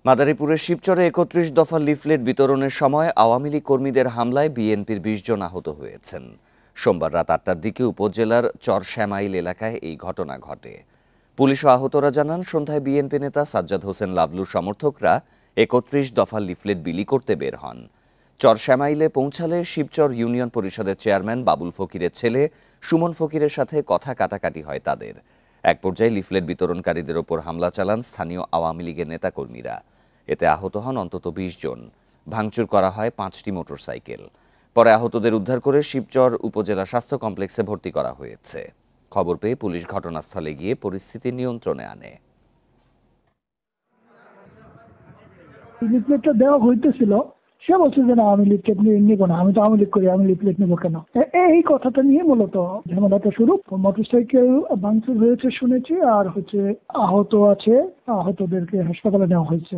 মাদারীপুরের শিবচরে ৩১ দফা লিফলেট বিতরণের সময় আওয়ামী লীগ কর্মীদের হামলায় বিএনপির ২০ জন আহত হয়েছেন। সোমবার রাত ৮টার দিকে উপজেলার চরশ্যামাইল এলাকায় এই ঘটনা ঘটে। পুলিশ ও আহতরা জানান, সন্ধ্যায় বিএনপি নেতা সাজ্জাদ হোসেন লাভলুর সমর্থকরা ৩১ দফা লিফলেট বিলি করতে বের হন। চরশ্যামাইলে পৌঁছালে শিবচর ইউনিয়ন পরিষদের চেয়ারম্যান বাবুল ফকিরের ছেলে সুমন ফকিরের সাথে কথা কাটাকাটি হয় তাদের। এক পর্যায়ে লিফলেট বিতরণকারীদের ওপর হামলা চালান স্থানীয় আওয়ামী লীগের নেতাকর্মীরা। এতে আহত হন অন্তত ২০ জন। ভাঙচুর করা হয় ৫টি মোটরসাইকেল। পরে আহতদের উদ্ধার করে শিবচর উপজেলা স্বাস্থ্য কমপ্লেক্সে ভর্তি করা হয়েছে। খবর পেয়ে পুলিশ ঘটনাস্থলে গিয়ে পরিস্থিতি নিয়ন্ত্রণে আনে। লিফলেটটা দেওয়া হইতেছিল, সে বলছে যে না, আমি লিফলেট নিব না, আমি তো আওয়ামী লীগ করি, আমি লিফলেট নেবো কেন? এই কথাটা নিয়ে মূলত ঝামেলাটা শুরু। মোটরসাইকেল ভাঙচুর হয়েছে শুনেছি, আর আহত আছে, আহতদেরকে হাসপাতালে নেওয়া হয়েছে।